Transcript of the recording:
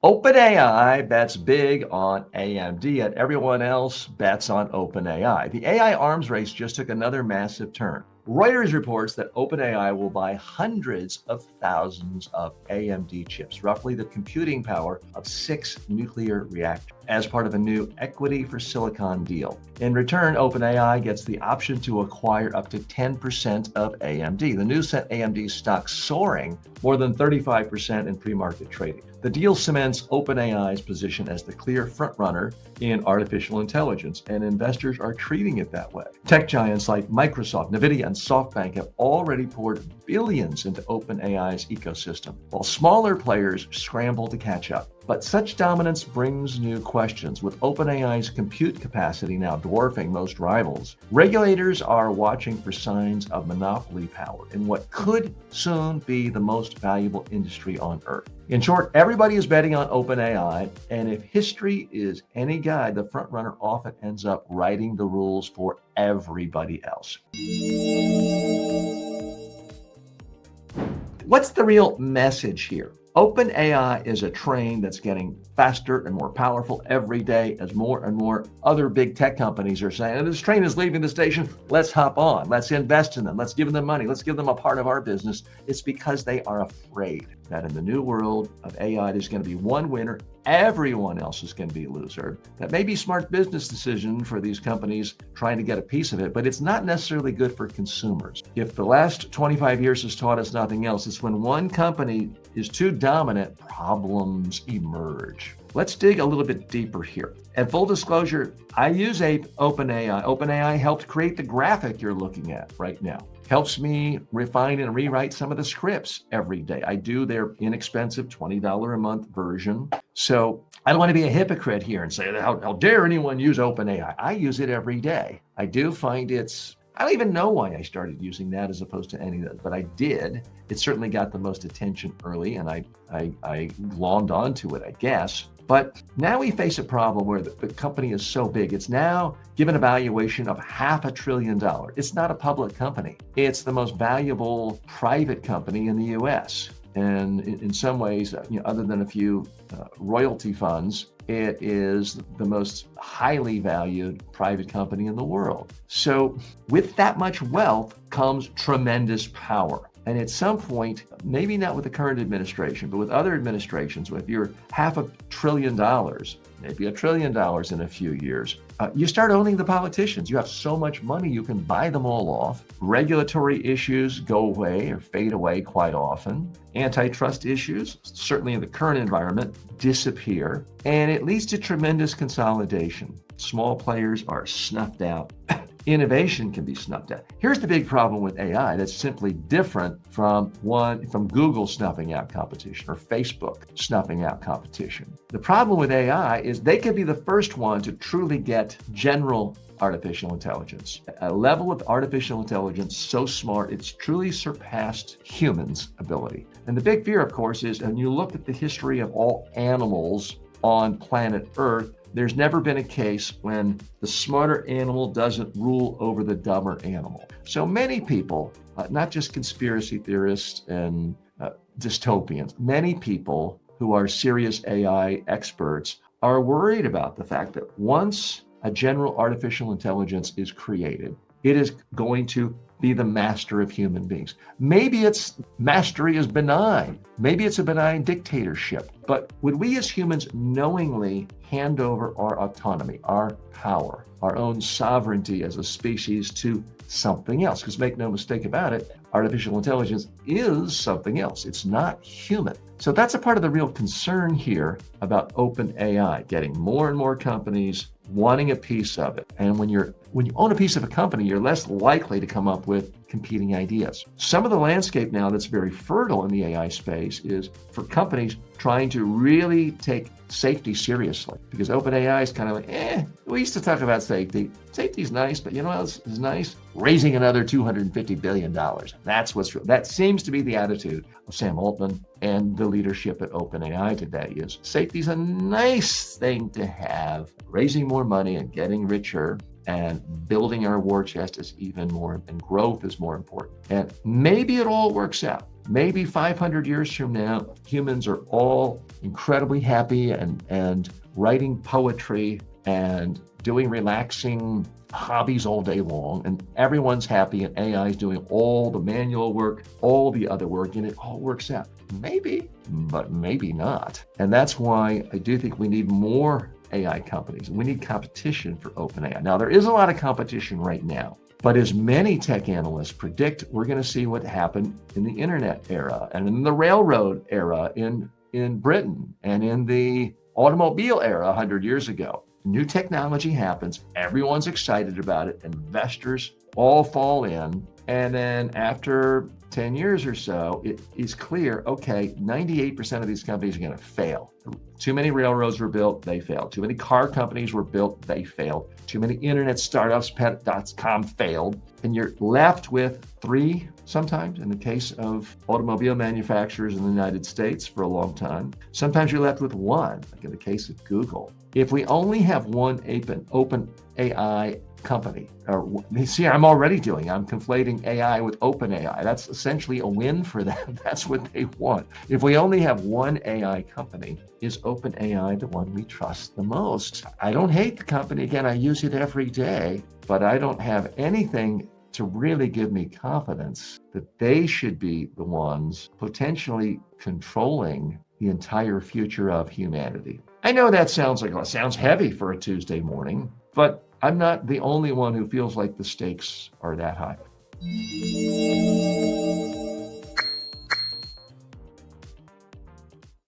OpenAI bets big on AMD, and everyone else bets on OpenAI. The AI arms race just took another massive turn. Reuters reports that OpenAI will buy hundreds of thousands of AMD chips, roughly the computing power of 6 nuclear reactors, as part of a new equity for silicon deal. In return, OpenAI gets the option to acquire up to 10% of AMD. The news sent AMD stock soaring more than 35% in pre-market trading. The deal cements OpenAI's position as the clear frontrunner in artificial intelligence, and investors are treating it that way. Tech giants like Microsoft, Nvidia, and SoftBank have already poured billions into OpenAI's ecosystem, while smaller players scramble to catch up. But such dominance brings new questions. With OpenAI's compute capacity now dwarfing most rivals, regulators are watching for signs of monopoly power in what could soon be the most valuable industry on Earth. In short, everybody is betting on OpenAI, and if history is any guide, the frontrunner often ends up writing the rules for everybody else. What's the real message here? OpenAI is a train that's getting faster and more powerful every day as more and more other big tech companies are saying, this train is leaving the station, let's hop on, let's invest in them, let's give them money, let's give them a part of our business. It's because they are afraid that in the new world of AI, there's going to be one winner, everyone else is going to be a loser. That may be a smart business decision for these companies trying to get a piece of it, but it's not necessarily good for consumers. If the last 25 years has taught us nothing else, it's when one company is too dominant, problems emerge. Let's dig a little bit deeper here. And full disclosure, I use OpenAI. OpenAI helped create the graphic you're looking at right now. Helps me refine and rewrite some of the scripts every day. I do their inexpensive $20 a month version. So I don't want to be a hypocrite here and say, how dare anyone use OpenAI? I use it every day. I do find I don't even know why I started using that as opposed to any of that, but I did. It certainly got the most attention early, and I glommed onto it, I guess. But now we face a problem where the company is so big. It's now given a valuation of $500 billion. It's not a public company. It's the most valuable private company in the US. And in some ways, other than a few royalty funds, it is the most highly valued private company in the world. So with that much wealth comes tremendous power. And at some point, maybe not with the current administration, but with other administrations, if you're $500 billion, maybe $1 trillion in a few years, you start owning the politicians. You have so much money, you can buy them all off. Regulatory issues go away or fade away quite often. Antitrust issues, certainly in the current environment, disappear. And it leads to tremendous consolidation. Small players are snuffed out. Innovation can be snuffed out. Here's the big problem with AI that's simply different from Google snuffing out competition or Facebook snuffing out competition. The problem with AI is they could be the first one to truly get general artificial intelligence, a level of artificial intelligence so smart it's truly surpassed humans' ability. And the big fear, of course, is when you look at the history of all animals on planet Earth, there's never been a case when the smarter animal doesn't rule over the dumber animal. So many people, not just conspiracy theorists and dystopians, many people who are serious AI experts are worried about the fact that once a general artificial intelligence is created, it is going to be the master of human beings. Maybe its mastery is benign. Maybe it's a benign dictatorship. But would we as humans knowingly hand over our autonomy, our power, our own sovereignty as a species to something else? Because make no mistake about it, artificial intelligence is something else. It's not human. So that's a part of the real concern here about OpenAI, getting more and more companies wanting a piece of it. And when you own a piece of a company, you're less likely to come up with competing ideas. Some of the landscape now that's very fertile in the AI space is for companies trying to really take safety seriously, because OpenAI is kind of like, we used to talk about safety. Safety's nice, but you know what else is nice? Raising another $250 billion. That seems to be the attitude of Sam Altman and the leadership at OpenAI today is safety's a nice thing to have. Raising more money and getting richer and building our war chest is even more, and growth is more important. And maybe it all works out. maybe 500 years from now, humans are all incredibly happy and writing poetry and doing relaxing hobbies all day long, and everyone's happy, and AI is doing all the manual work, all the other work, and it all works out. Maybe, but maybe not. And that's why I do think we need more AI companies. We need competition for OpenAI. Now, there is a lot of competition right now, but as many tech analysts predict, we're going to see what happened in the internet era and in the railroad era in Britain and in the automobile era 100 years ago. New technology happens, everyone's excited about it, investors all fall in, and then after 10 years or so, it is clear, okay, 98% of these companies are going to fail. Too many railroads were built, they failed. Too many car companies were built, they failed. Too many internet startups, pet.com failed. And you're left with 3, sometimes in the case of automobile manufacturers in the United States for a long time. Sometimes you're left with 1, like in the case of Google. If we only have one open AI company, or see, I'm conflating AI with OpenAI. That's essentially a win for them. That's what they want. If we only have one AI company, is OpenAI the one we trust the most? I don't hate the company. Again, I use it every day, but I don't have anything to really give me confidence that they should be the ones potentially controlling the entire future of humanity. I know that sounds heavy for a Tuesday morning, but I'm not the only one who feels like the stakes are that high.